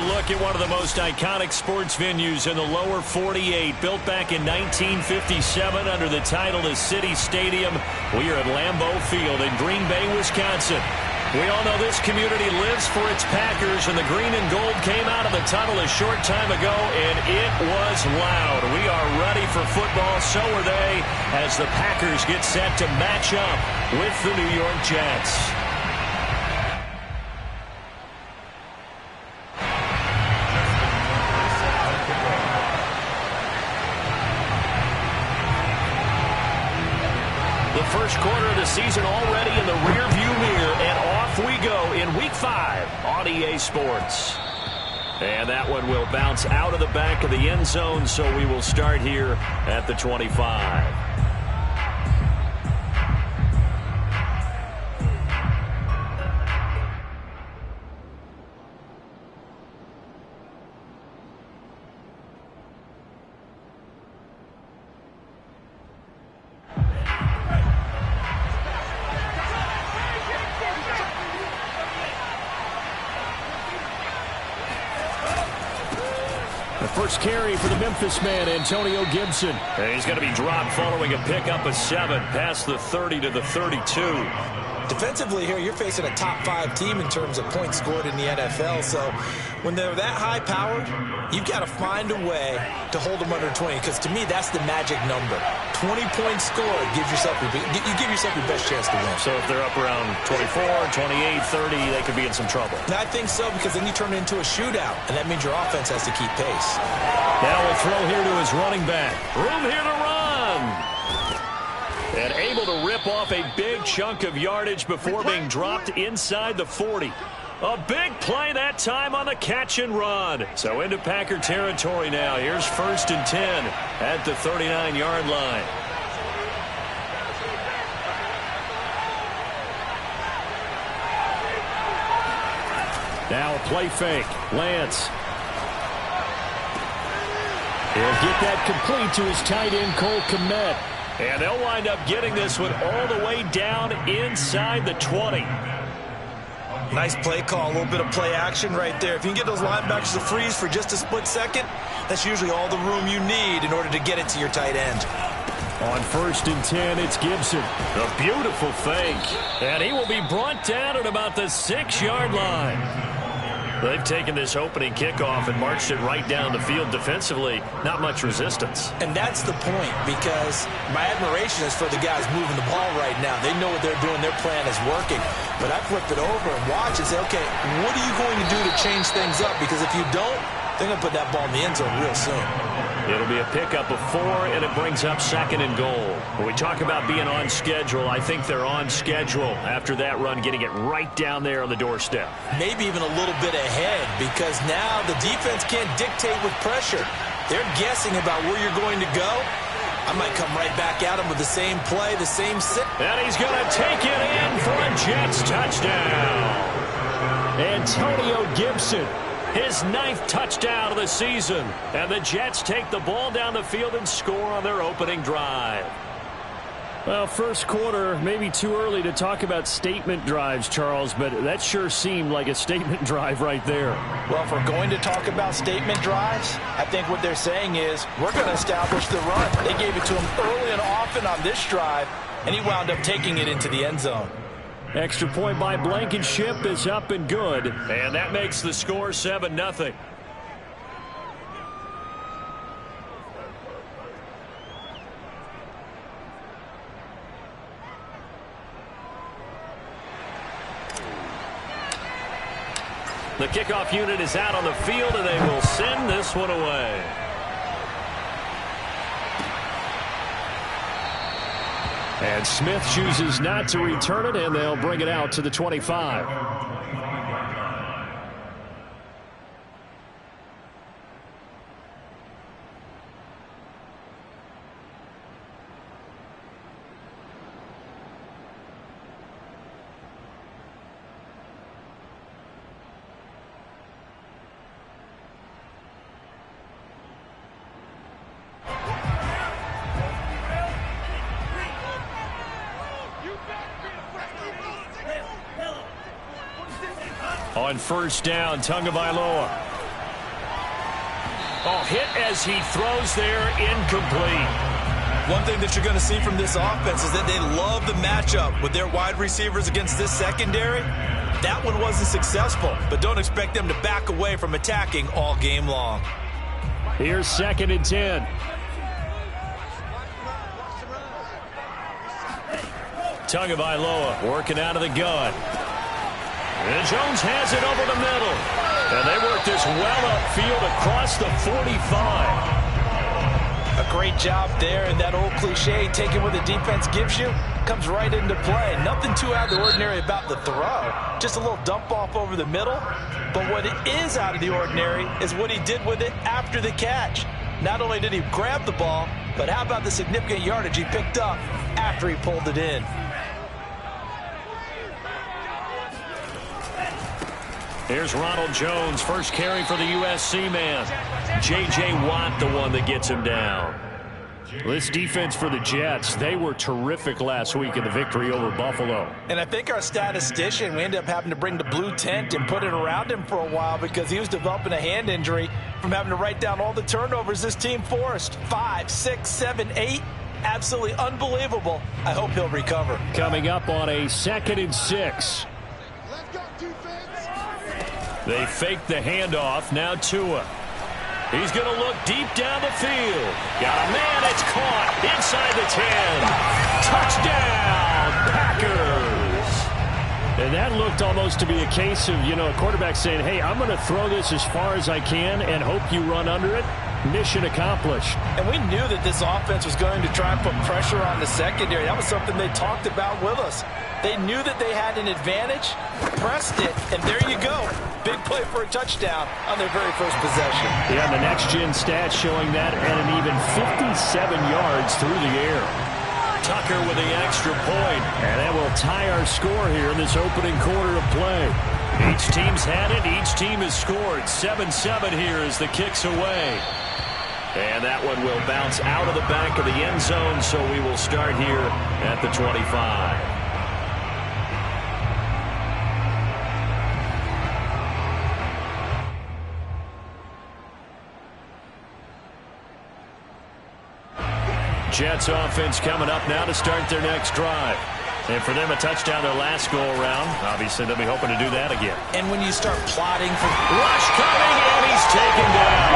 look at one of the most iconic sports venues in the lower 48, built back in 1957 under the title of City Stadium. We are at Lambeau Field in Green Bay, Wisconsin. We all know this community lives for its Packers, and the green and gold came out of the tunnel a short time ago, and it was loud. We are ready for football, so are they, as the Packers get set to match up with the New York Jets. The first quarter of the season already in the rearview mirror, and off we go in Week 5 on EA Sports. And that one will bounce out of the back of the end zone, so we will start here at the 25. First carry for the Memphis man, Antonio Gibson. And he's going to be dropped following a pickup of 7 past the 30 to the 32. Defensively here, you're facing a top 5 team in terms of points scored in the NFL. So when they're that high-powered, you've got to find a way to hold them under 20. Because to me, that's the magic number. 20 points scored gives yourself you give yourself your best chance to win. So if they're up around 24, 28, 30, they could be in some trouble. And I think so, because then you turn it into a shootout, and that means your offense has to keep pace. Now we'll throw here to his running back. Room here to run. And able to rip off a big chunk of yardage before being dropped inside the 40. A big play that time on the catch and run. So into Packer territory now. Here's 1st and 10 at the 39-yard line. Now a play fake. Lance. He'll get that complete to his tight end, Cole Kmet. And they'll wind up getting this one all the way down inside the 20. Nice play call, a little bit of play action right there. If you can get those linebackers to freeze for just a split second, that's usually all the room you need in order to get it to your tight end. On 1st and 10, it's Gibson. A beautiful fake. And he will be brought down at about the 6-yard line. They've taken this opening kickoff and marched it right down the field defensively. Not much resistance. And that's the point, because my admiration is for the guys moving the ball right now. They know what they're doing. Their plan is working. But I flip it over and watch and say, okay, what are you going to do to change things up? Because if you don't, they're going to put that ball in the end zone real soon. It'll be a pickup of 4, and it brings up 2nd and goal. When we talk about being on schedule, I think they're on schedule after that run, getting it right down there on the doorstep. Maybe even a little bit ahead, because now the defense can't dictate with pressure. They're guessing about where you're going to go. I might come right back at him with the same play, the same sit. And he's going to take it in for a Jets touchdown. Antonio Gibson. His 9th touchdown of the season. And the Jets take the ball down the field and score on their opening drive. Well, first quarter, maybe too early to talk about statement drives, Charles, but that sure seemed like a statement drive right there. Well, if we're going to talk about statement drives, I think what they're saying is we're going to establish the run. They gave it to him early and often on this drive, and he wound up taking it into the end zone. Extra point by Blankenship is up and good. And that makes the score 7-0. The kickoff unit is out on the field, and they will send this one away. And Smith chooses not to return it, and they'll bring it out to the 25. On 1st down, Tagovailoa. Oh, hit as he throws there, incomplete. One thing that you're going to see from this offense is that they love the matchup with their wide receivers against this secondary. That one wasn't successful, but don't expect them to back away from attacking all game long. Here's 2nd and 10. Tagovailoa working out of the gun. And Jones has it over the middle. And they work this well upfield across the 45. A great job there, and that old cliche, taking what the defense gives you, comes right into play. Nothing too out of the ordinary about the throw. Just a little dump off over the middle. But what it is out of the ordinary is what he did with it after the catch. Not only did he grab the ball, but how about the significant yardage he picked up after he pulled it in. Here's Ronald Jones, first carry for the USC man. J.J. Watt, the one that gets him down. This defense for the Jets, they were terrific last week in the victory over Buffalo. And I think our statistician, we ended up having to bring the blue tent and put it around him for a while because he was developing a hand injury from having to write down all the turnovers this team forced. 5, 6, 7, 8. Absolutely unbelievable. I hope he'll recover. Coming up on a 2nd and 6. They fake the handoff. Now Tua. He's going to look deep down the field. Got a man. It's caught inside the 10. Touchdown, Packers. And that looked almost to be a case of, a quarterback saying, hey, I'm going to throw this as far as I can and hope you run under it. Mission accomplished. And we knew that this offense was going to try and put pressure on the secondary. That was something they talked about with us. They knew that they had an advantage, pressed it, and there you go. Big play for a touchdown on their very first possession. Yeah, the next-gen stats showing that at an even 57 yards through the air. Tucker with the extra point, and that will tie our score here in this opening quarter of play. Each team's had it. Each team has scored. 7-7 here as the kick's away. And that one will bounce out of the back of the end zone, so we will start here at the 25. Jets offense coming up now to start their next drive. And for them, a touchdown their last go-around. Obviously, they'll be hoping to do that again. And when you start plotting for... Rush coming, and he's taken down.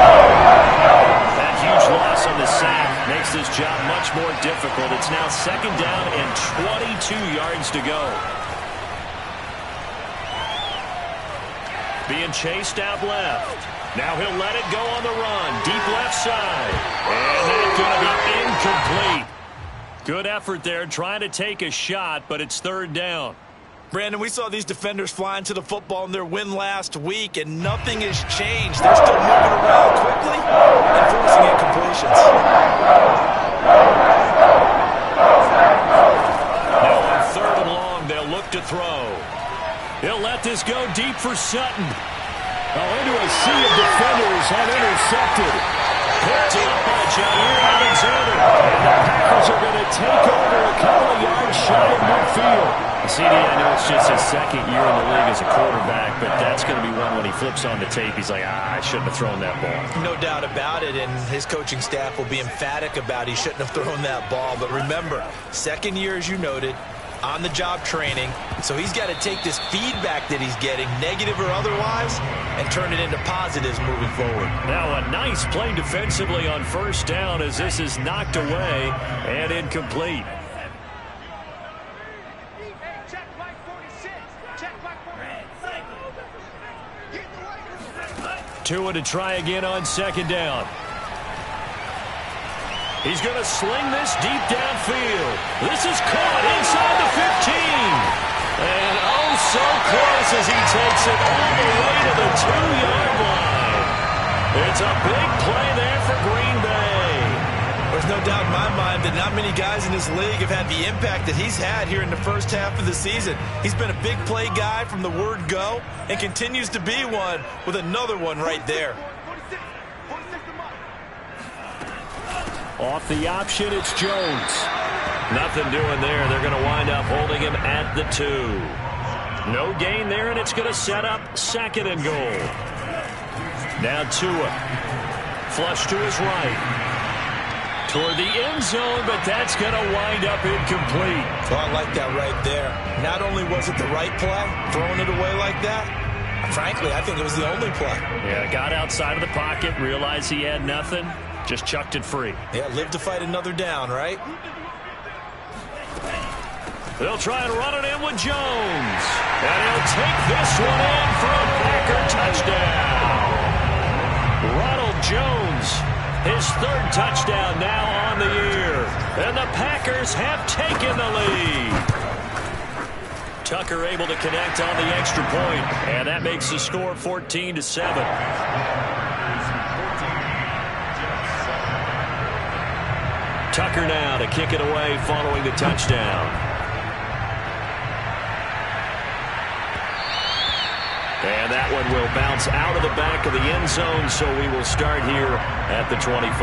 That huge loss on the sack makes this job much more difficult. It's now 2nd down and 22 yards to go. Being chased out left. Now he'll let it go on the run. Deep left side. And that's going to be incomplete. Good effort there trying to take a shot, but it's 3rd down. Brandon, we saw these defenders flying to the football in their win last week, and nothing has changed. They're still moving around quickly and forcing incompletions. Now on 3rd and long, they'll look to throw. He'll let this go deep for Sutton. Into a sea of defenders and intercepted. Picked up by Jair Alexander. And the Packers are going to take over a couple of yards shy of midfield. CD, I know it's just his 2nd year in the league as a quarterback, but that's going to be one when he flips on the tape. He's like, I shouldn't have thrown that ball. No doubt about it, and his coaching staff will be emphatic about he shouldn't have thrown that ball. But remember, 2nd year, as you noted, on-the-job training, so he's got to take this feedback that he's getting, negative or otherwise, and turn it into positives moving forward. Now a nice play defensively on 1st down as this is knocked away and incomplete. Tua to try again on 2nd down. He's going to sling this deep downfield. This is caught inside the 15. And oh, so close as he takes it all the way to the 2-yard line. It's a big play there for Green Bay. There's no doubt in my mind that not many guys in this league have had the impact that he's had here in the first half of the season. He's been a big play guy from the word go and continues to be one with another one right there. Off the option, it's Jones. Nothing doing there. They're going to wind up holding him at the 2. No gain there, and it's going to set up 2nd and goal. Now Tua flush to his right. Toward the end zone, but that's going to wind up incomplete. So I like that right there. Not only was it the right play, throwing it away like that, frankly, I think it was the only play. Yeah, got outside of the pocket, realized he had nothing, just chucked it free. Yeah, live to fight another down, right? They'll try and run it in with Jones. And he'll take this one in for a Packer touchdown. Ronald Jones, his third touchdown now on the year. And the Packers have taken the lead. Tucker able to connect on the extra point, and that makes the score 14-7. Tucker now to kick it away following the touchdown. And that one will bounce out of the back of the end zone, so we will start here at the 25.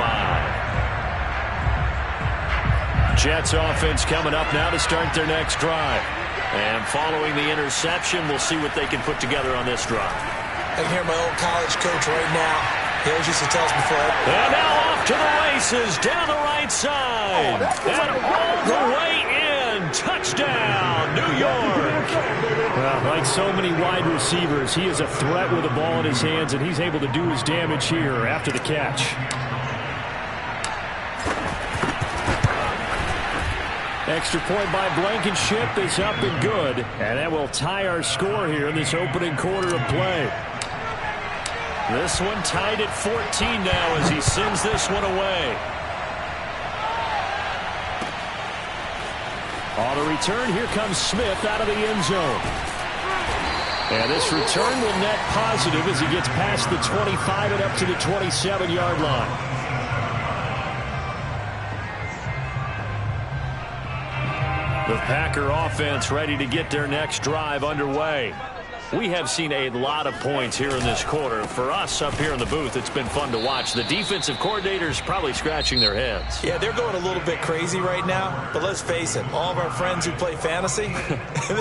Jets offense coming up now to start their next drive. And following the interception, we'll see what they can put together on this drive. I can hear my old college coach right now. He always used to tell us before. And now off to the races, down the right side. And all the way in. Touchdown, New York. Well, like so many wide receivers, he is a threat with the ball in his hands, and he's able to do his damage here after the catch. Extra point by Blankenship is up and good. And that will tie our score here in this opening quarter of play. This one tied at 14 now as he sends this one away. On the return, here comes Smith out of the end zone. And this return will net positive as he gets past the 25 and up to the 27-yard line. The Packer offense ready to get their next drive underway. We have seen a lot of points here in this quarter. For us up here in the booth, it's been fun to watch. The defensive coordinators probably scratching their heads. Yeah, they're going a little bit crazy right now. But let's face it, all of our friends who play fantasy,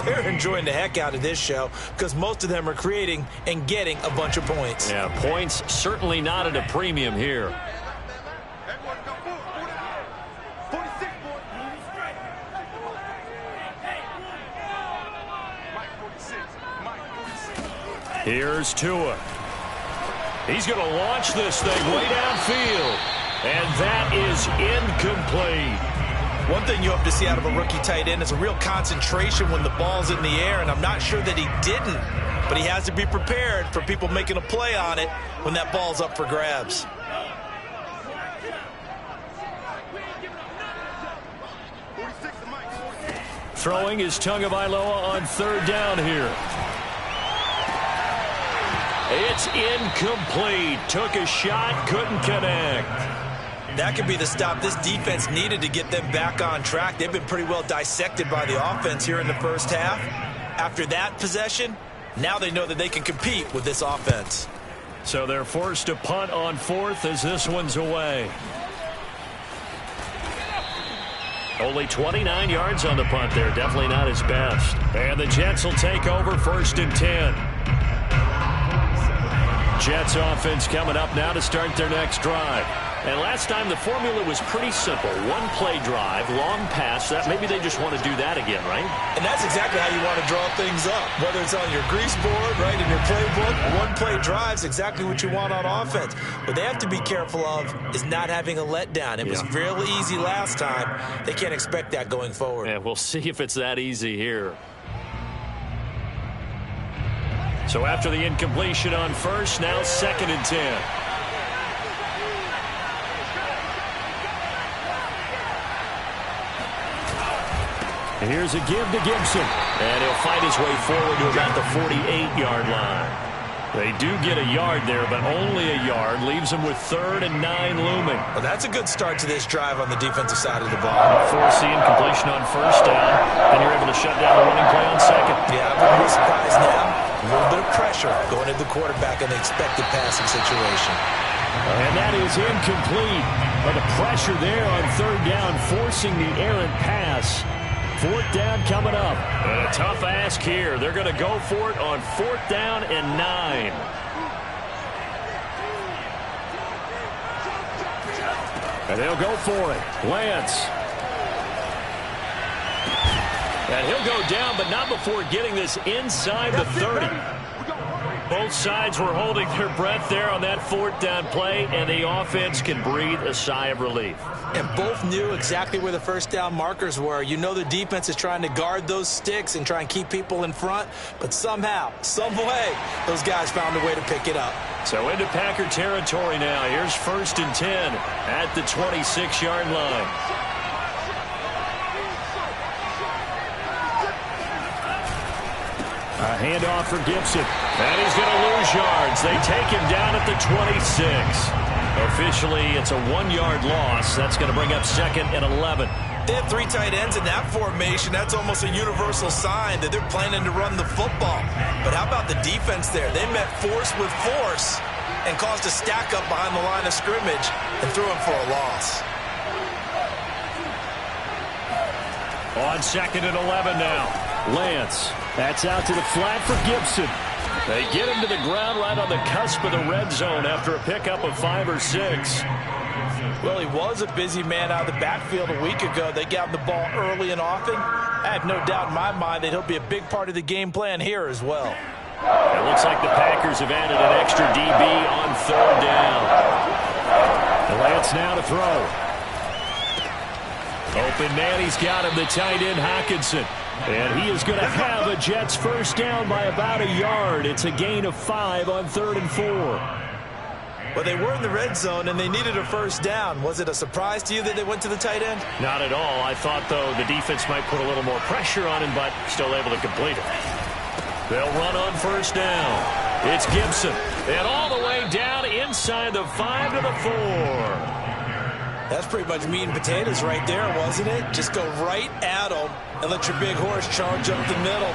they're enjoying the heck out of this show because most of them are creating and getting a bunch of points. Yeah, points certainly not at a premium here. Here's Tua. He's going to launch this thing way downfield. And that is incomplete. One thing you hope to see out of a rookie tight end is a real concentration when the ball's in the air, and I'm not sure that he didn't. But he has to be prepared for people making a play on it when that ball's up for grabs. Throwing is Tagovailoa on third down here. It's incomplete. Took a shot, couldn't connect. That could be the stop this defense needed to get them back on track. They've been pretty well dissected by the offense here in the first half. After that possession, now they know that they can compete with this offense. So they're forced to punt on fourth as this one's away. Only 29 yards on the punt there. Definitely not his best. And the Jets will take over 1st and 10. Jets offense coming up now to start their next drive. And last time the formula was pretty simple. One play drive, long pass. That maybe they just want to do that again, right? And that's exactly how you want to draw things up. Whether it's on your grease board, right, in your playbook, one play drive's exactly what you want on offense. What they have to be careful of is not having a letdown. It was real easy last time. They can't expect that going forward. Yeah, we'll see if it's that easy here. So after the incompletion on first, now 2nd and 10. And here's a give to Gibson. And he'll fight his way forward to about the 48-yard line. They do get a yard there, but only a yard. Leaves them with 3rd and 9 looming. Well, that's a good start to this drive on the defensive side of the ball. Force the incompletion on first down. Then you're able to shut down the running play on second. Yeah, I wouldn't be surprised now. A little bit of pressure going into the quarterback in the expected passing situation. And that is incomplete. But the pressure there on 3rd down, forcing the errant pass. 4th down coming up. And a tough ask here. They're going to go for it on 4th down and 9. And they'll go for it. Lance. And he'll go down, but not before getting this inside the 30. Both sides were holding their breath there on that 4th down play, and the offense can breathe a sigh of relief. And both knew exactly where the first down markers were. You know the defense is trying to guard those sticks and try and keep people in front, but somehow, some way, those guys found a way to pick it up. So into Packer territory now. Here's 1st and 10 at the 26-yard line. A handoff for Gibson. And he's going to lose yards. They take him down at the 26. Officially, it's a 1-yard loss. That's going to bring up 2nd and 11. They have 3 tight ends in that formation. That's almost a universal sign that they're planning to run the football. But how about the defense there? They met force with force and caused a stack up behind the line of scrimmage and threw him for a loss. On 2nd and 11 now. Lance. That's out to the flat for Gibson. They get him to the ground right on the cusp of the red zone after a pickup of 5 or 6. Well, he was a busy man out of the backfield a week ago. They got him the ball early and often. I have no doubt in my mind that he'll be a big part of the game plan here as well. It looks like the Packers have added an extra DB on 3rd down. Lance now to throw. Open man, he's got him, the tight end Hockenson. And he is going to have a Jets first down by about a yard. It's a gain of 5 on 3rd and 4. Well, they were in the red zone, and they needed a first down. Was it a surprise to you that they went to the tight end? Not at all. I thought, though, the defense might put a little more pressure on him, but still able to complete it. They'll run on first down. It's Gibson. And all the way down inside the 5 to the 4. That's pretty much meat and potatoes right there, wasn't it? Just go right at them and let your big horse charge up the middle.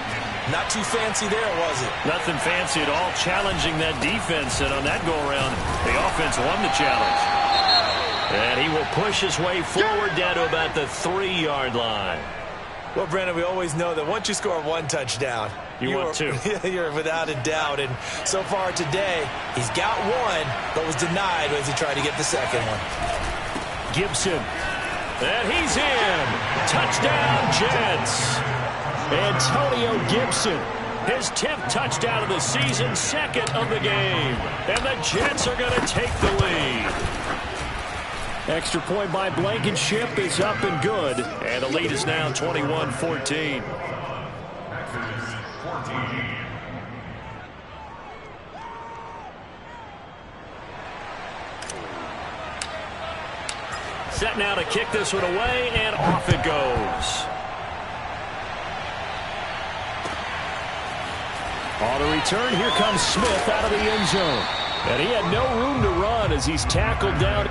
Not too fancy there, was it? Nothing fancy at all, challenging that defense. And on that go-around, the offense won the challenge. And he will push his way forward down to about the 3-yard line. Well, Brandon, we always know that once you score 1 touchdown, you want 2. You're without a doubt. And so far today, he's got 1, but was denied as he tried to get the second one. Gibson. And he's in. Touchdown, Jets. Antonio Gibson. His 10th touchdown of the season, 2nd of the game. And the Jets are going to take the lead. Extra point by Blankenship is up and good. And the lead is now 21-14. Set now to kick this one away, and off it goes. On the return, here comes Smith out of the end zone. And he had no room to run as he's tackled down.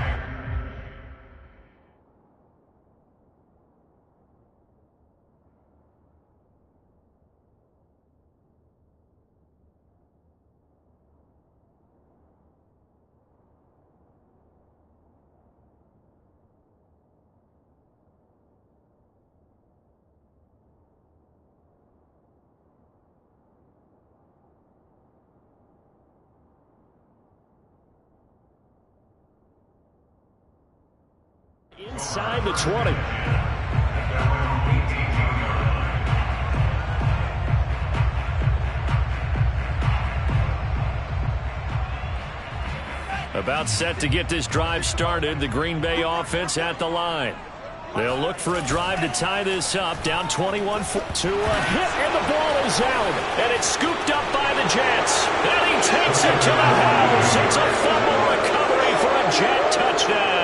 Inside the 20. About set to get this drive started. The Green Bay offense at the line. They'll look for a drive to tie this up. Down 21-4 to a hit, and the ball is out. And it's scooped up by the Jets. And he takes it to the house. It's a fumble recovery for a Jet touchdown.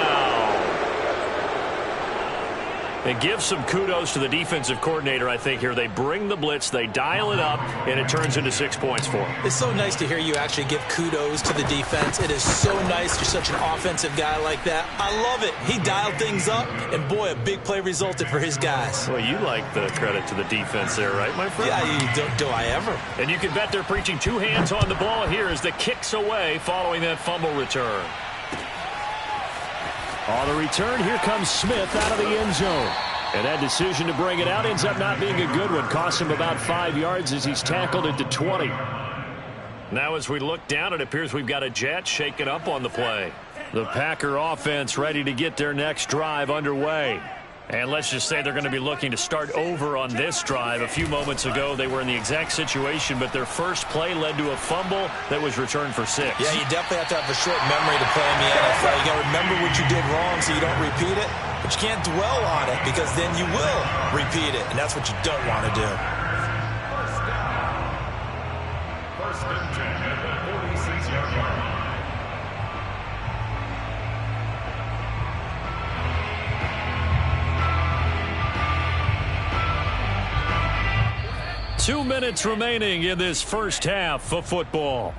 And give some kudos to the defensive coordinator, I think, here. They bring the blitz, they dial it up, and it turns into 6 points for them. It's so nice to hear you actually give kudos to the defense. It is so nice. You're such an offensive guy like that. I love it. He dialed things up, and boy, a big play resulted for his guys. Well, you like the credit to the defense there, right, my friend? Yeah, do I ever. And you can bet they're preaching 2 hands on the ball here as the kick's away following that fumble return. On the return, here comes Smith out of the end zone. And that decision to bring it out ends up not being a good one. Costs him about 5 yards as he's tackled at the 20. Now as we look down, it appears we've got a Jet shaken up on the play. The Packer offense ready to get their next drive underway. And let's just say they're going to be looking to start over on this drive. A few moments ago, they were in the exact situation, but their first play led to a fumble that was returned for 6. Yeah, you definitely have to have a short memory to play in the NFL. You got to remember what you did wrong so you don't repeat it, but you can't dwell on it because then you will repeat it, and that's what you don't want to do. First and 10 at the 46-yard line. Two minutes remaining in this first half of football.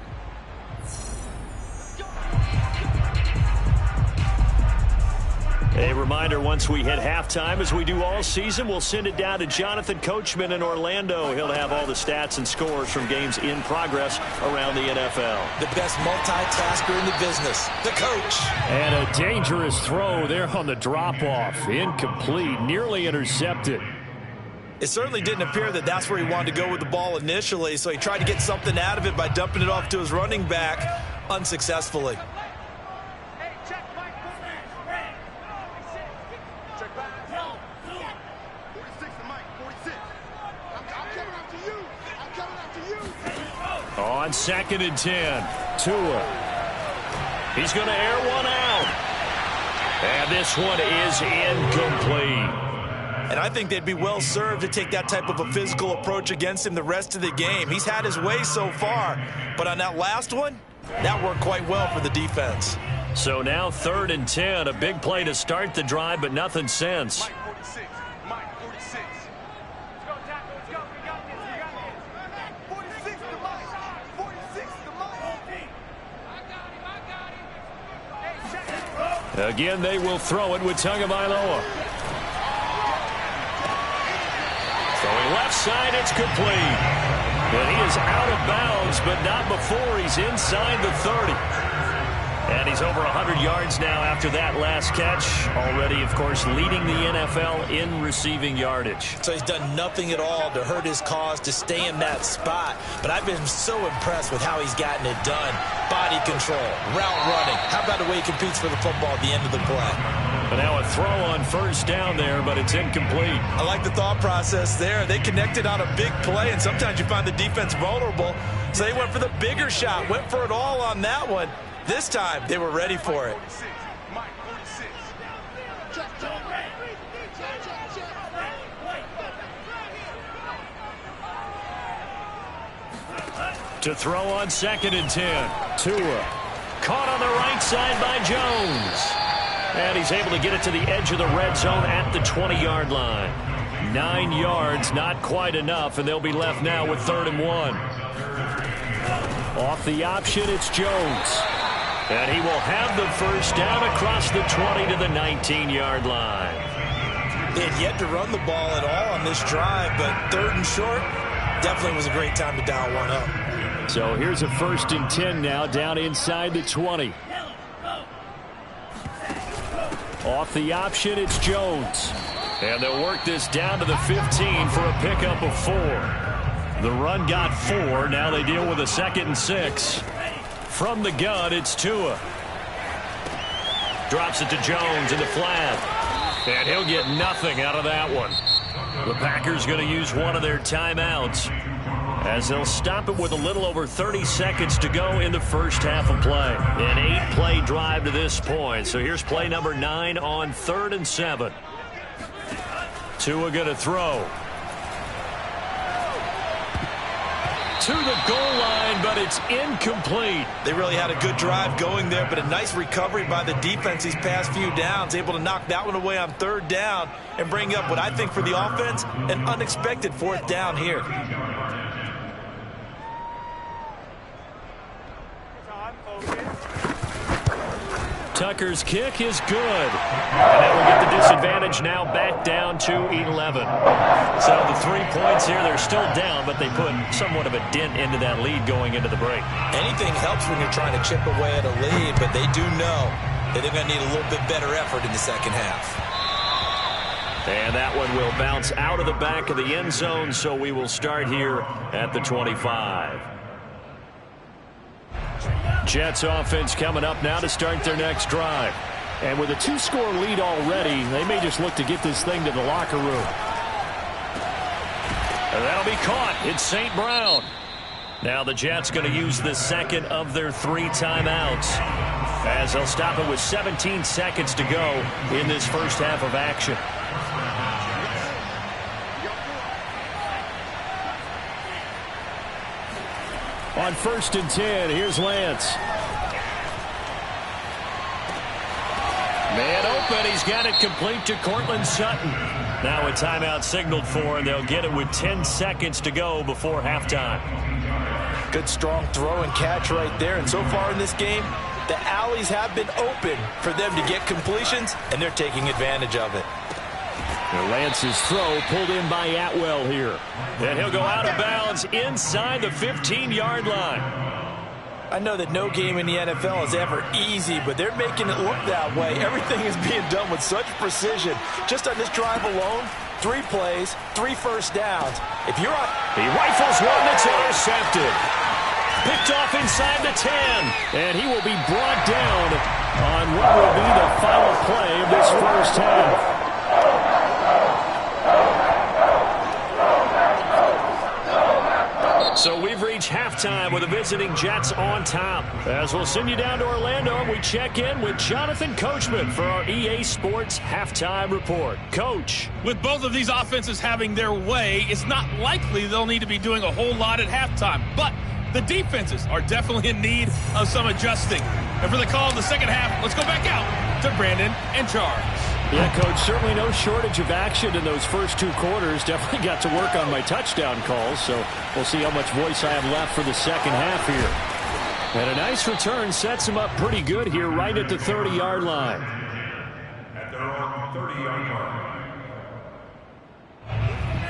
A reminder, once we hit halftime, as we do all season, we'll send it down to Jonathan Coachman in Orlando. He'll have all the stats and scores from games in progress around the NFL. The best multitasker in the business, the coach. And a dangerous throw there on the drop-off. Incomplete, nearly intercepted. It certainly didn't appear that that's where he wanted to go with the ball initially, so he tried to get something out of it by dumping it off to his running back unsuccessfully. On 2nd and 10, Tua. He's going to air one out. And this one is incomplete. And I think they'd be well served to take that type of a physical approach against him the rest of the game. He's had his way so far, but on that last one, that worked quite well for the defense. So now 3rd and 10, a big play to start the drive, but nothing since. Mike 46. Let's go, tackle. Let's go. We got this. We got this. 46 to Mike. 46 to Mike. I got him. Hey, check it. Again, they will throw it with Tagovailoa. Throwing left side, it's complete. And he is out of bounds, but not before he's inside the 30. And he's over 100 yards now after that last catch. Already, of course, leading the NFL in receiving yardage. So he's done nothing at all to hurt his cause, to stay in that spot. But I've been so impressed with how he's gotten it done. Body control, route running. How about the way he competes for the football at the end of the play? But now a throw on 1st down there, but it's incomplete. I like the thought process there. They connected on a big play, and sometimes you find the defense vulnerable. So they went for the bigger shot, went for it all on that one. This time, they were ready for it. Mike 46. To throw on 2nd and 10. Tua. Caught on the right side by Jones. And he's able to get it to the edge of the red zone at the 20-yard line. 9 yards, not quite enough, and they'll be left now with 3rd and 1. Off the option, it's Jones. And he will have the 1st down across the 20 to the 19-yard line. They had yet to run the ball at all on this drive, but 3rd and short definitely was a great time to dial one up. So here's a 1st and 10 now, down inside the 20. Off the option, it's Jones. And they'll work this down to the 15 for a pickup of 4. The run got 4. Now they deal with a 2nd and 6. From the gun, it's Tua. Drops it to Jones in the flat. And he'll get nothing out of that one. The Packers going to use one of their timeouts, as they'll stop it with a little over 30 seconds to go in the first half of play. An 8-play drive to this point. So here's play number 9 on 3rd and 7. Tua going to throw. To the goal line, but it's incomplete. They really had a good drive going there, but a nice recovery by the defense these past few downs, able to knock that one away on 3rd down and bring up what I think for the offense, an unexpected 4th down here. Tucker's kick is good. And that will get the disadvantage now back down to 11. So the 3 points here, they're still down, but they put somewhat of a dent into that lead going into the break. Anything helps when you're trying to chip away at a lead, but they do know that they're going to need a little bit better effort in the second half. And that one will bounce out of the back of the end zone, so we will start here at the 25. Jets offense coming up now to start their next drive. And with a 2-score lead already, they may just look to get this thing to the locker room. And that'll be caught. It's St. Brown. Now the Jets going to use the second of their 3 timeouts, as they'll stop it with 17 seconds to go in this first half of action. On 1st and 10, here's Lance. Man open. He's got it complete to Courtland Sutton. Now a timeout signaled for, and they'll get it with 10 seconds to go before halftime. Good strong throw and catch right there. And so far in this game, the alleys have been open for them to get completions, and they're taking advantage of it. Lance's throw pulled in by Atwell here. And he'll go out of bounds inside the 15-yard line. I know that no game in the NFL is ever easy, but they're making it look that way. Everything is being done with such precision. Just on this drive alone, 3 plays, 3 first downs. If you're on... He rifles one that's intercepted. Picked off inside the 10. And he will be brought down on what will be the final play of this first half. So we've reached halftime with the visiting Jets on top. As we'll send you down to Orlando, and we check in with Jonathan Coachman for our EA Sports Halftime Report. Coach. With both of these offenses having their way, it's not likely they'll need to be doing a whole lot at halftime. But the defenses are definitely in need of some adjusting. And for the call in the second half, let's go back out to Brandon and Charles. Yeah, Coach, certainly no shortage of action in those first 2 quarters. Definitely got to work on my touchdown calls, so we'll see how much voice I have left for the second half here. And a nice return sets him up pretty good here right at the 30-yard line. At their own 30-yard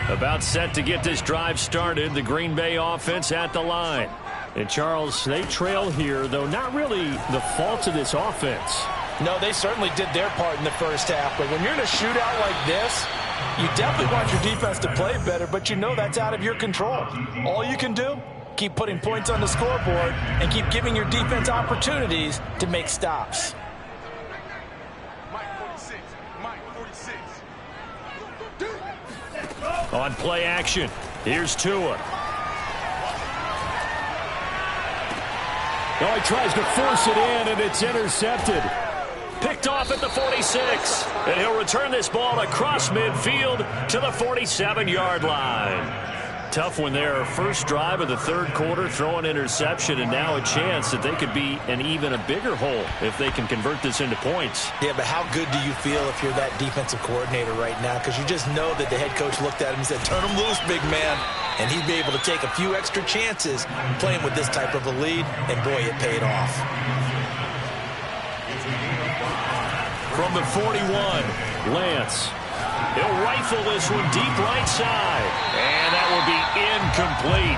line. About set to get this drive started, the Green Bay offense at the line. And, Charles, they trail here, though not really the fault of this offense. No, they certainly did their part in the first half, but when you're in a shootout like this, you definitely want your defense to play better, but you know that's out of your control. All you can do, keep putting points on the scoreboard and keep giving your defense opportunities to make stops. Mike 46. Mike 46. On play action, here's Tua. Oh, he tries to force it in, and it's intercepted. Picked off at the 46. And he'll return this ball across midfield to the 47-yard line. Tough one there. First drive of the 3rd quarter, throw an interception, and now a chance that they could be in even a bigger hole if they can convert this into points. Yeah, but how good do you feel if you're that defensive coordinator right now? Because you just know that the head coach looked at him and said, turn him loose, big man. And he'd be able to take a few extra chances playing with this type of a lead, and boy, it paid off. From the 41, Lance. He'll rifle this one deep right side. And that will be incomplete.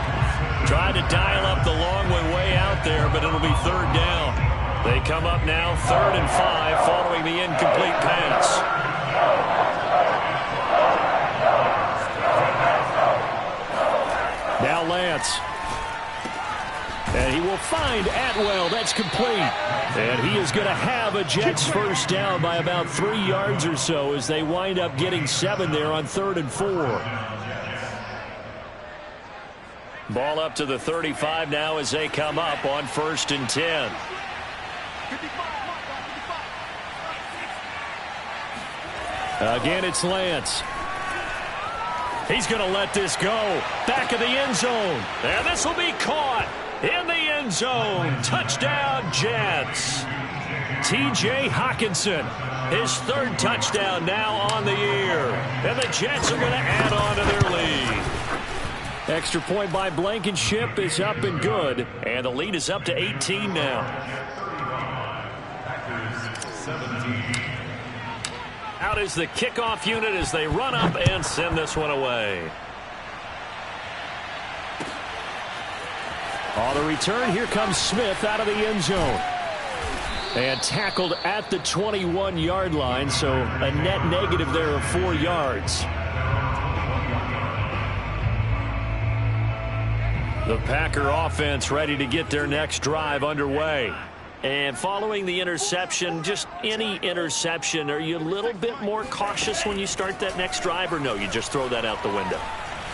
Tried to dial up the long way out there, but it'll be 3rd down. They come up now 3rd and 5 following the incomplete pass. Now Lance. And he will find Atwell. That's complete. And he is going to have a Jets first down by about 3 yards or so as they wind up getting 7 there on 3rd and 4. Ball up to the 35 now as they come up on 1st and 10. Again, it's Lance. He's going to let this go. Back of the end zone. And this will be caught in the end zone. Touchdown, Jets. T.J. Hockenson, his 3rd touchdown now on the year. And the Jets are going to add on to their lead. Extra point by Blankenship is up and good. And the lead is up to 18 now. Out is the kickoff unit as they run up and send this one away. On the return, here comes Smith out of the end zone. And tackled at the 21-yard line, so a net negative there of 4 yards. The Packer offense ready to get their next drive underway. And following the interception, just any interception, are you a little bit more cautious when you start that next drive, or no, you just throw that out the window?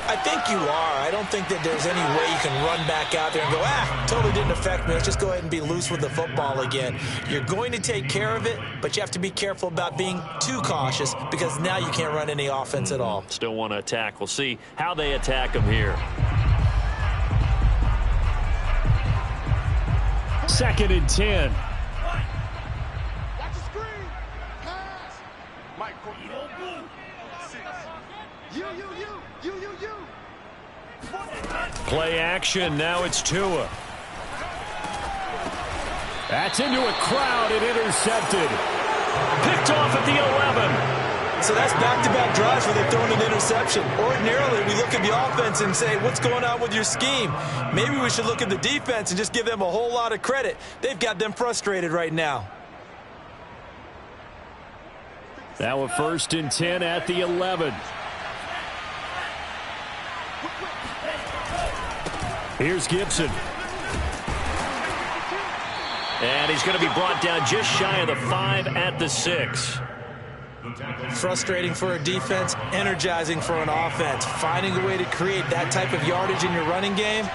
I think you are. I don't think that there's any way you can run back out there and go, totally didn't affect me. Let's just go ahead and be loose with the football again. You're going to take care of it, but you have to be careful about being too cautious because now you can't run any offense at all. Still want to attack. We'll see how they attack them here. 2nd and 10. Watch the screen. Pass. Mike, six. You. Play action. Now it's Tua. That's into a crowd and intercepted. Picked off at the 11. So that's back-to-back drives where they've thrown an interception. Ordinarily, we look at the offense and say, what's going on with your scheme? Maybe we should look at the defense and just give them a whole lot of credit. They've got them frustrated right now. Now a 1st and 10 at the 11. Here's Gibson. And he's going to be brought down just shy of the 5 at the 6. Frustrating for a defense, energizing for an offense. Finding a way to create that type of yardage in your running game,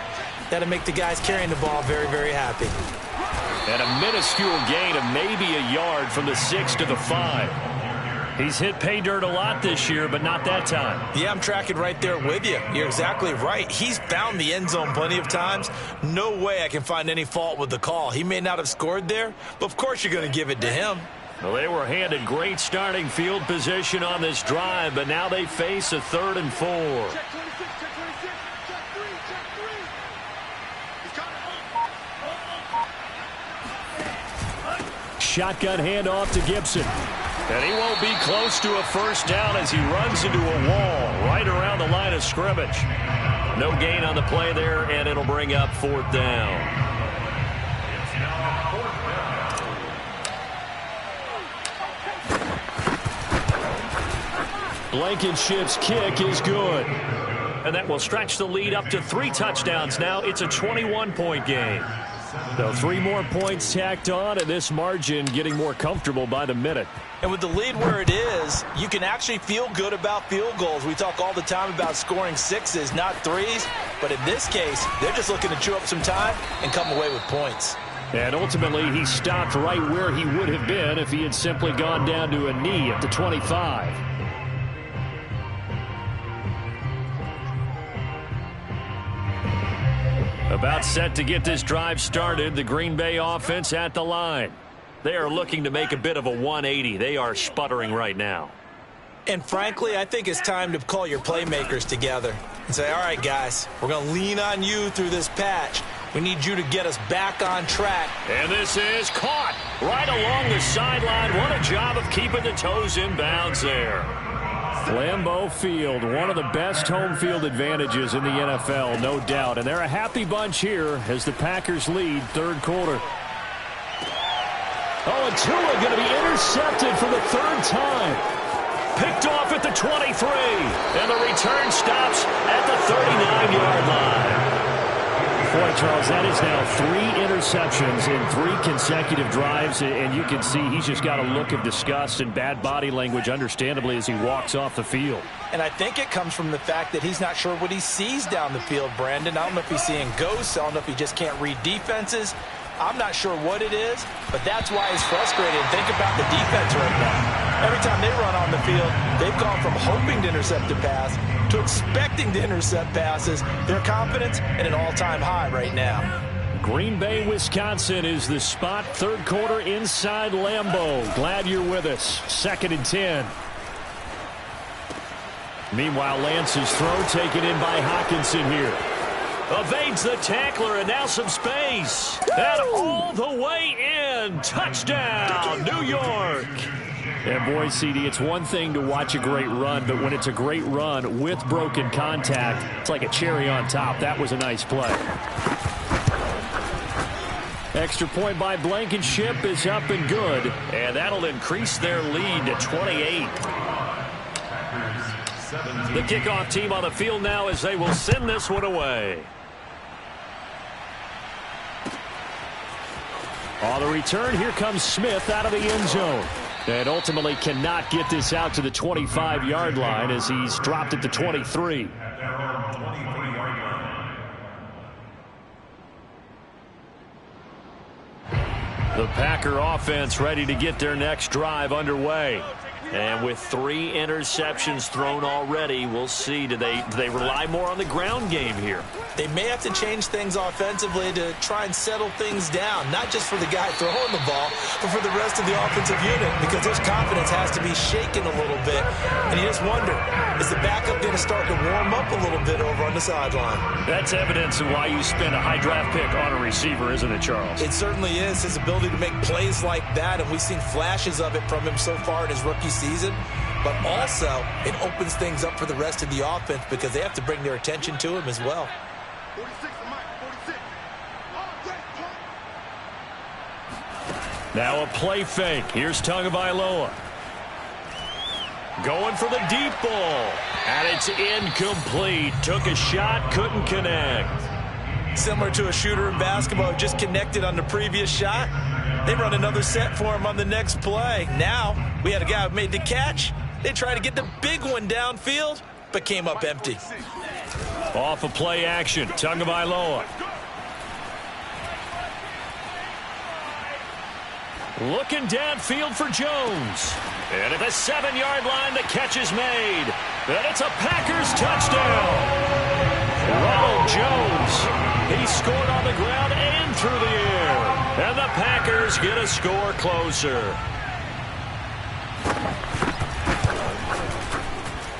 that'll make the guys carrying the ball very, very happy. And a minuscule gain of maybe a yard from the 6 to the 5. He's hit pay dirt a lot this year, but not that time. Yeah, I'm tracking right there with you. You're exactly right. He's found the end zone plenty of times. No way I can find any fault with the call. He may not have scored there, but of course you're going to give it to him. Well, they were handed great starting field position on this drive, but now they face a 3rd and 4. Check 26, check 26, check 3. He's coming. Shotgun handoff to Gibson. And he won't be close to a first down as he runs into a wall right around the line of scrimmage. No gain on the play there, and it'll bring up 4th down. Blankenship's kick is good. And that will stretch the lead up to 3 touchdowns now. It's a 21-point game. So 3 more points tacked on, and this margin getting more comfortable by the minute. And with the lead where it is, you can actually feel good about field goals. We talk all the time about scoring 6s, not 3s. But in this case, they're just looking to chew up some time and come away with points. And ultimately, he stopped right where he would have been if he had simply gone down to a knee at the 25. About set to get this drive started, the Green Bay offense at the line. They are looking to make a bit of a 180. They are sputtering right now. And frankly, I think it's time to call your playmakers together and say, all right, guys, we're going to lean on you through this patch. We need you to get us back on track. And this is caught right along the sideline. What a job of keeping the toes in bounds there. Lambeau Field, one of the best home field advantages in the NFL, no doubt. And they're a happy bunch here as the Packers lead 3rd quarter. Oh, and Tua going to be intercepted for the 3rd time. Picked off at the 23. And the return stops at the 39-yard line. Boy, Charles, that is now 3 interceptions in 3 consecutive drives, and you can see he's just got a look of disgust and bad body language, understandably, as he walks off the field. And I think it comes from the fact that he's not sure what he sees down the field, Brandon. I don't know if he's seeing ghosts. I don't know if he just can't read defenses. I'm not sure what it is, but that's why he's frustrated. Think about the defense right now. Every time they run on the field, they've gone from hoping to intercept a pass to expecting to intercept passes. Their confidence at an all-time high right now. Green Bay, Wisconsin is the spot. 3rd quarter inside Lambeau. Glad you're with us. 2nd and 10. Meanwhile, Lance's throw taken in by Hockenson here. Evades the tackler, and now some space. And all the way in. Touchdown, New York. And boy, CD, it's one thing to watch a great run, but when it's a great run with broken contact, it's like a cherry on top. That was a nice play. Extra point by Blankenship is up and good. And that'll increase their lead to 28. The kickoff team on the field now as they will send this one away. On the return, here comes Smith out of the end zone. And ultimately cannot get this out to the 25-yard line as he's dropped it to 23. The Packer offense ready to get their next drive underway. And with 3 interceptions thrown already, we'll see. Do they rely more on the ground game here? They may have to change things offensively to try and settle things down, not just for the guy throwing the ball, but for the rest of the offensive unit, because his confidence has to be shaken a little bit. And you just wonder, is the backup going to start to warm up a little bit over on the sideline? That's evidence of why you spend a high draft pick on a receiver, isn't it, Charles? It certainly is. His ability to make plays like that, and we've seen flashes of it from him so far in his rookie season. But also, it opens things up for the rest of the offense because they have to bring their attention to him as well. 46 to Mike, 46. Now a play fake. Here's Tagovailoa. Going for the deep ball. And it's incomplete. Took a shot, couldn't connect. Similar to a shooter in basketball who just connected on the previous shot. They run another set for him on the next play. Now, we had a guy who made the catch. They tried to get the big one downfield, but came up empty. Off of play action, Tagovailoa. Looking downfield for Jones. And at the 7-yard line, the catch is made. And it's a Packers touchdown. Ronald Jones, he scored on the ground and through the air. And the Packers get a score closer.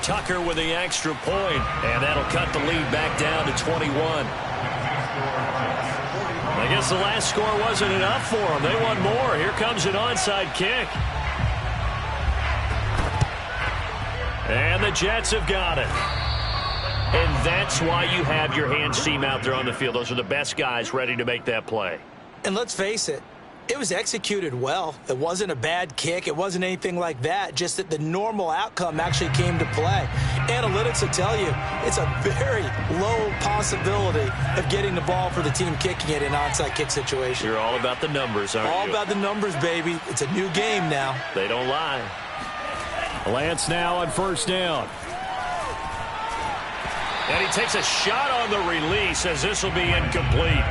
Tucker with the extra point, and that'll cut the lead back down to 21. I guess the last score wasn't enough for them. They want more. Here comes an onside kick. And the Jets have got it. And that's why you have your hands team out there on the field. Those are the best guys ready to make that play. And let's face it, it was executed well. It wasn't a bad kick. It wasn't anything like that. Just that the normal outcome actually came to play. Analytics will tell you it's a very low possibility of getting the ball for the team kicking it in an onside kick situation. You're all about the numbers, aren't you? All about the numbers, baby. It's a new game now. They don't lie. Lance now on first down. And he takes a shot on the release as this will be incomplete.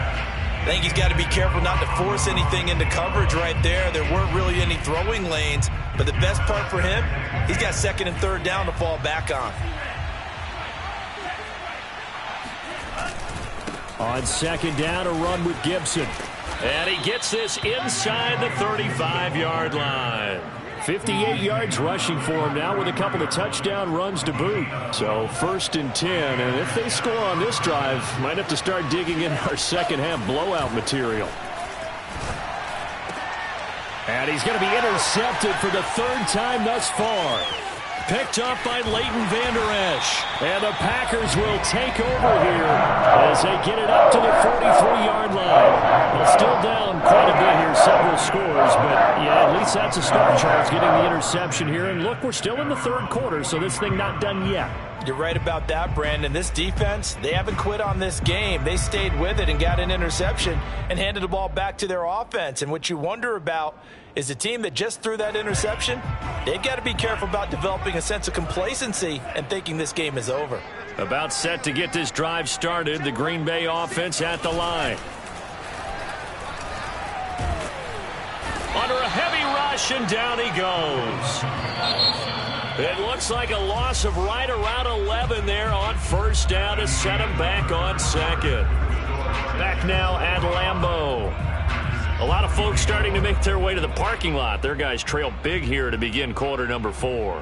I think he's got to be careful not to force anything into coverage right there. There weren't really any throwing lanes. But the best part for him, he's got second and third down to fall back on. On second down, a run with Gibson. And he gets this inside the 35-yard line. 58 yards rushing for him now with a couple of touchdown runs to boot. So first and 10, and if they score on this drive, might have to start digging in our second half blowout material. And he's going to be intercepted for the 3rd time thus far. Picked up by Leighton Vander Esch. And the Packers will take over here as they get it up to the 43-yard line. Well, still down quite a bit here, several scores, but yeah, at least that's a start, Charles, getting the interception here. And look, we're still in the 3rd quarter, so this thing not done yet. You're right about that, Brandon. This defense, they haven't quit on this game. They stayed with it and got an interception and handed the ball back to their offense. And what you wonder about is the team that just threw that interception, they've got to be careful about developing a sense of complacency and thinking this game is over. About set to get this drive started, the Green Bay offense at the line. Under a heavy rush, and down he goes. It looks like a loss of right around 11 there on first down to set him back on second. Back now at Lambeau. A lot of folks starting to make their way to the parking lot. Their guys trail big here to begin quarter number 4.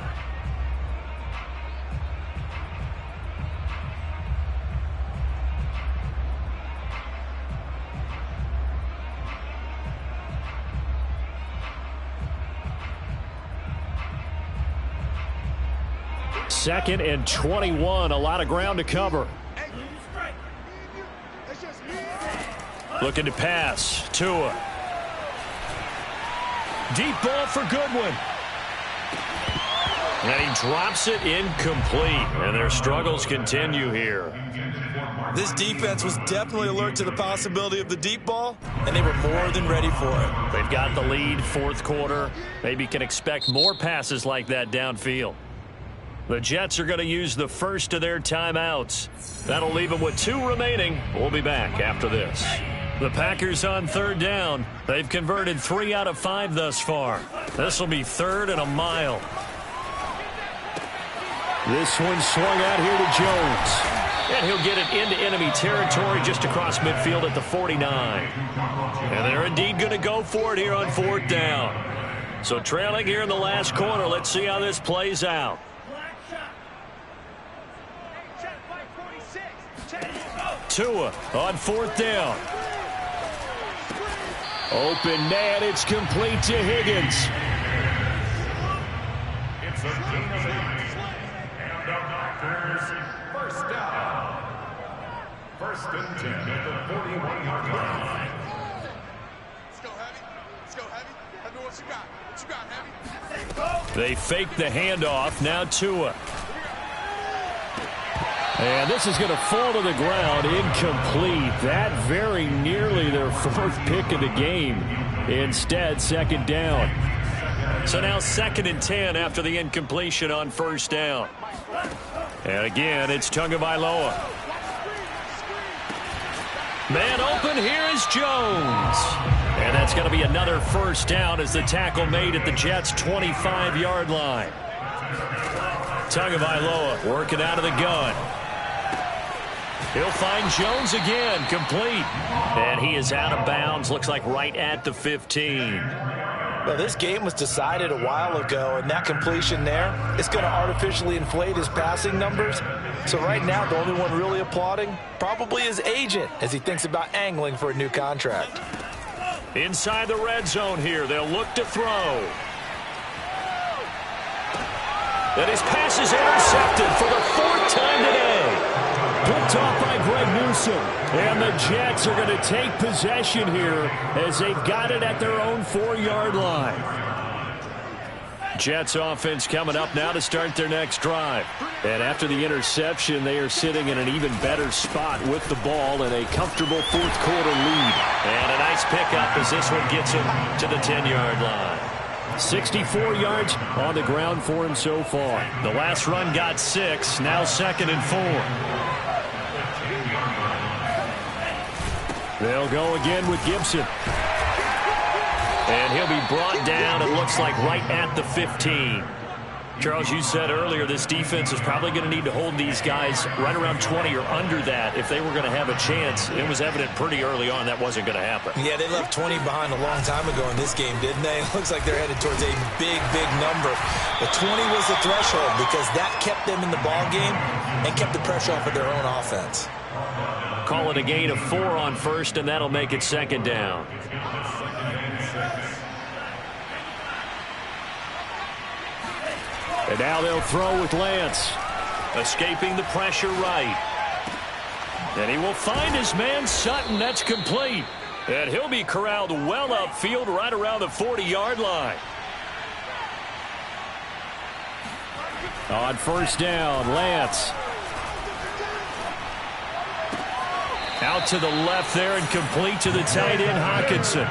Second and 21, a lot of ground to cover. Looking to pass. Tua. Deep ball for Goodwin. And he drops it incomplete. And their struggles continue here. This defense was definitely alert to the possibility of the deep ball, and they were more than ready for it. They've got the lead, fourth quarter. Maybe can expect more passes like that downfield. The Jets are going to use the first of their timeouts. That'll leave them with 2 remaining. We'll be back after this. The Packers on third down. They've converted 3 out of 5 thus far. This will be 3rd and a mile. This one swung out here to Jones. And he'll get it into enemy territory just across midfield at the 49. And they're indeed going to go for it here on 4th down. So trailing here in the last quarter. Let's see how this plays out. Tua on 4th down. Open man, it's complete to Higgins. It's a gain of 8. And the Packers, first down. 1st and 10 at the 41-yard line. Let's go, Heavy. Let's go, Heavy. Heavy, what you got? What you got, Heavy? They fake the handoff. Now Tua. And this is going to fall to the ground, incomplete. That very nearly their 4th pick of the game. Instead, 2nd down. So now 2nd and 10 after the incompletion on 1st down. And again, it's Tagovailoa. Man open, here is Jones. And that's going to be another 1st down as the tackle made at the Jets' 25-yard line. Tagovailoa working out of the gun. He'll find Jones again, complete. And he is out of bounds, looks like right at the 15. Well, this game was decided a while ago, and that completion there is going to artificially inflate his passing numbers. So right now, the only one really applauding probably his agent as he thinks about angling for a new contract. Inside the red zone here, they'll look to throw. And his pass is intercepted for the 4th time today. Picked off by Greg Newsome. And the Jets are going to take possession here as they've got it at their own 4-yard line. Jets offense coming up now to start their next drive. And after the interception, they are sitting in an even better spot with the ball and a comfortable 4th quarter lead. And a nice pickup as this one gets him to the 10-yard line. 64 yards on the ground for him so far. The last run got 6, now 2nd and 4. They'll go again with Gibson. And he'll be brought down, it looks like, right at the 15. Charles, you said earlier this defense is probably going to need to hold these guys right around 20 or under that if they were going to have a chance. It was evident pretty early on that wasn't going to happen. Yeah, they left 20 behind a long time ago in this game, didn't they? It looks like they're headed towards a big, big number. But 20 was the threshold because that kept them in the ball game and kept the pressure off of their own offense. Call it a gain of 4 on 1st, and that'll make it 2nd down. And now they'll throw with Lance. Escaping the pressure right. And he will find his man Sutton. That's complete. And he'll be corralled well upfield right around the 40-yard line. On 1st down, Lance. Out to the left there and complete to the tight end, Hockenson.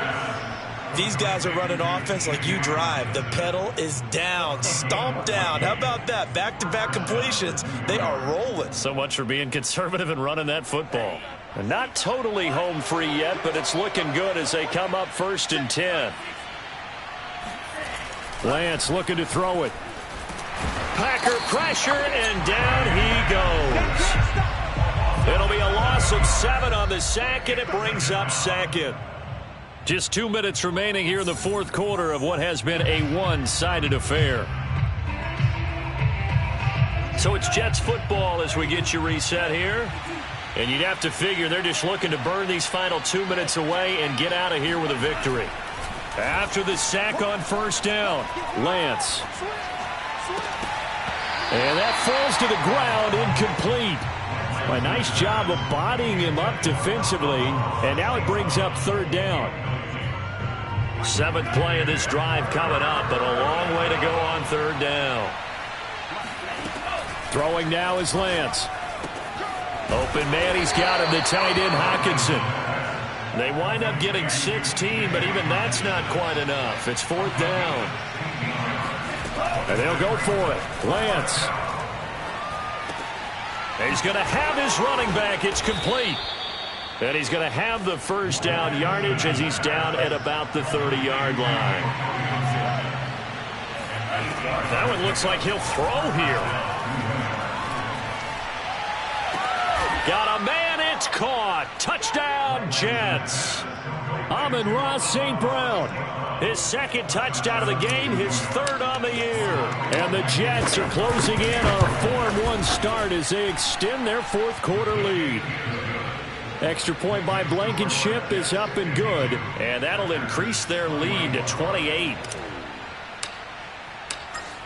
These guys are running offense like you drive. The pedal is down, stomped down. How about that? Back-to-back completions. They are rolling. So much for being conservative and running that football. And not totally home free yet, but it's looking good as they come up 1st and 10. Lance looking to throw it. Packer pressure, and down he goes. It'll be a loss of 7 on the sack, and it brings up 2nd. Just 2 minutes remaining here in the 4th quarter of what has been a one-sided affair. So it's Jets football as we get you reset here. And you'd have to figure they're just looking to burn these final 2 minutes away and get out of here with a victory. After the sack on 1st down, Lance. And that falls to the ground, incomplete. A nice job of bodying him up defensively, and now it brings up 3rd down. 7th play of this drive coming up, but a long way to go on 3rd down. Throwing now is Lance. Open man, he's got him, the tight end, Hockenson. They wind up getting 16, but even that's not quite enough. It's 4th down. And they'll go for it. Lance. He's going to have his running back. It's complete. And he's going to have the first down yardage as he's down at about the 30-yard line. That one looks like he'll throw here. Got a man, it's caught. Touchdown, Jets. Amon-Ra St. Brown. His second touchdown of the game, his 3rd on the year. And the Jets are closing in on a 4-1 start as they extend their 4th quarter lead. Extra point by Blankenship is up and good. And that'll increase their lead to 28.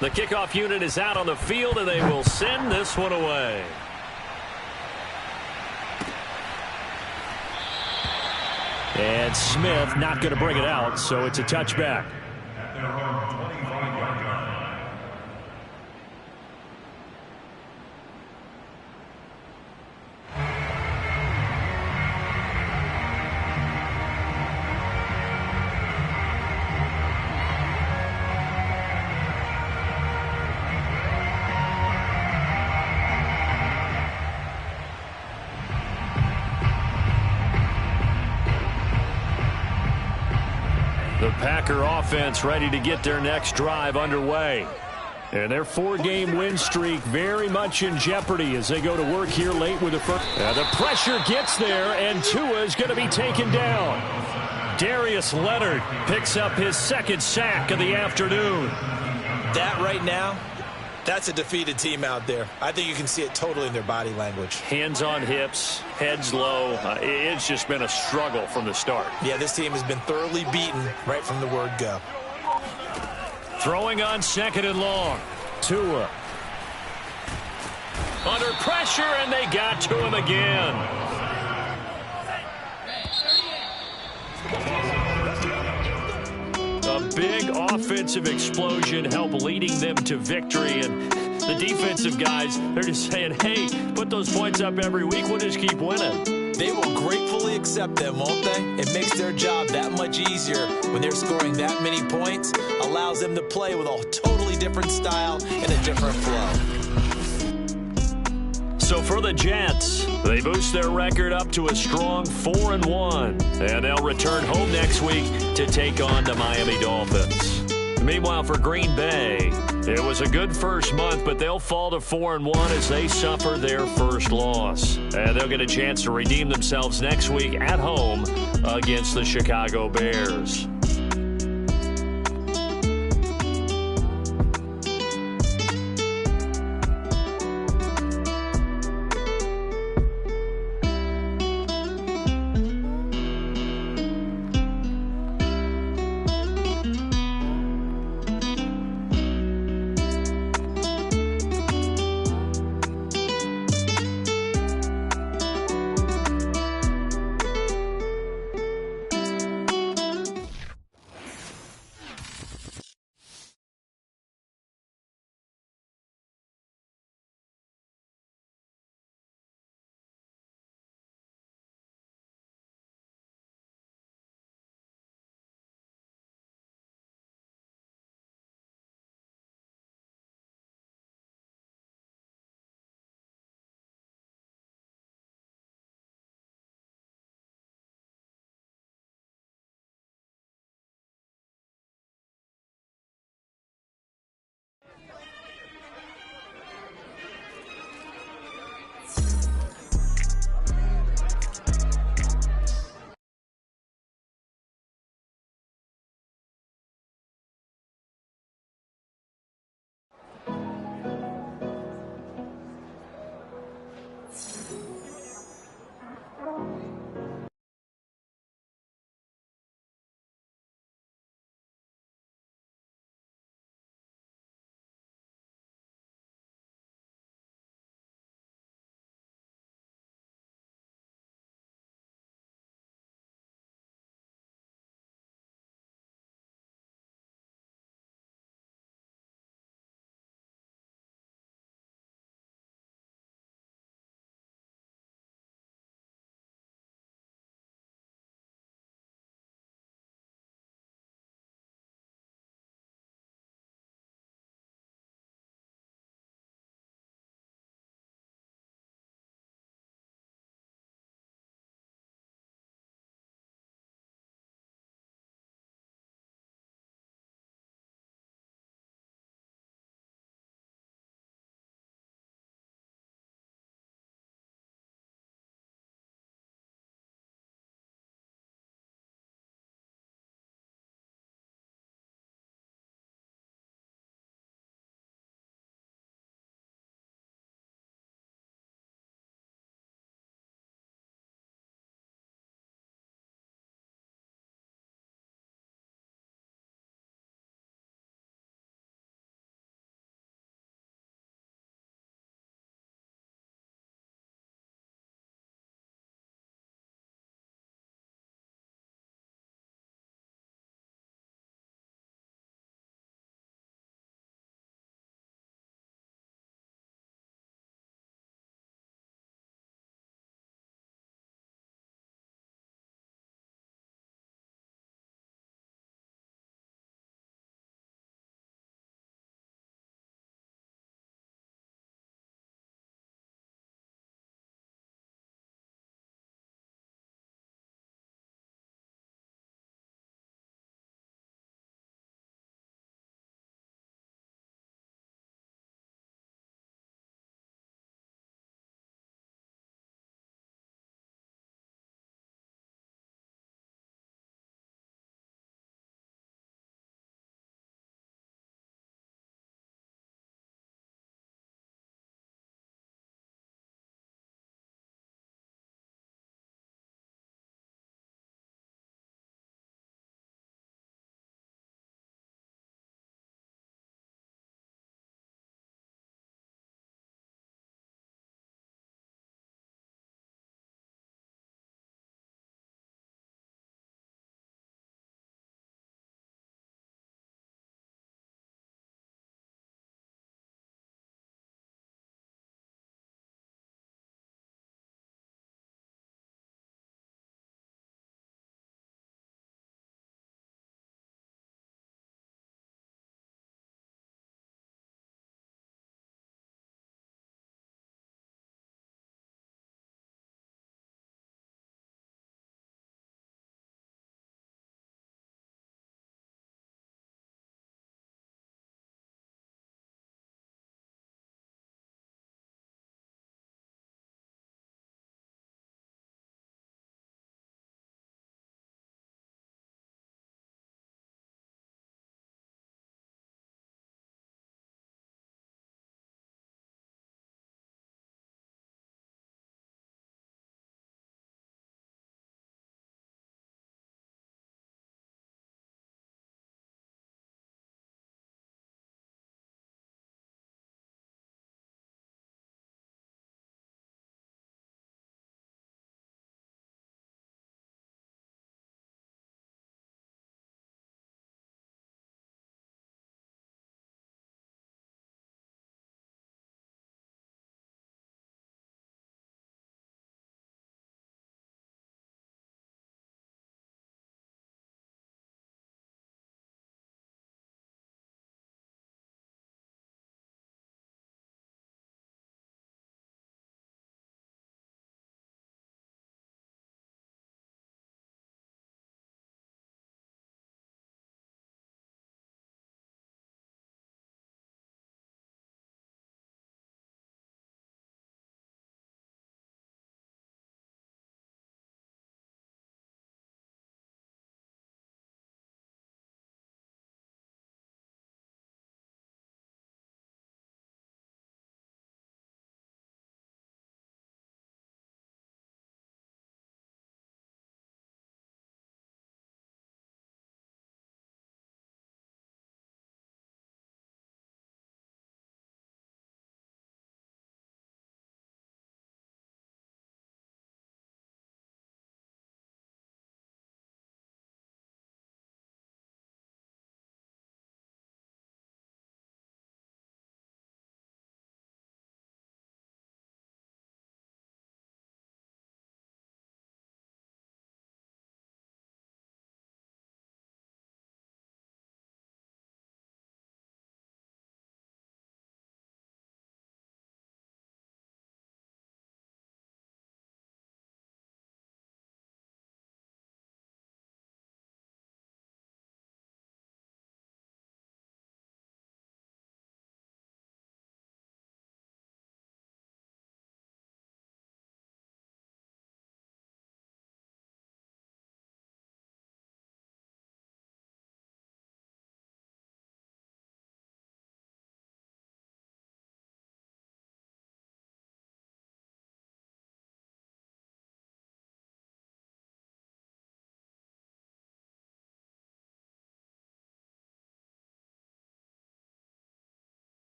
The kickoff unit is out on the field, and they will send this one away. And Smith not going to bring it out, so it's a touchback. The Packer offense ready to get their next drive underway. And their 4-game win streak very much in jeopardy as they go to work here late with the first. The pressure gets there, and Tua is going to be taken down. Darius Leonard picks up his 2nd sack of the afternoon. That right now, that's a defeated team out there. I think you can see it totally in their body language. Hands on hips, heads low. It's just been a struggle from the start. Yeah, this team has been thoroughly beaten right from the word go. Throwing on 2nd and long. Tua. Under pressure, and they got to him again. A big offensive explosion helped leading them to victory. And the defensive guys, they're just saying, hey, put those points up every week. We'll just keep winning. They will gratefully accept them, won't they? It makes their job that much easier when they're scoring that many points. Allows them to play with a totally different style and a different flow. So for the Jets, they boost their record up to a strong 4-1. And they'll return home next week to take on the Miami Dolphins. Meanwhile, for Green Bay, it was a good first month, but they'll fall to 4-1 as they suffer their first loss. And they'll get a chance to redeem themselves next week at home against the Chicago Bears.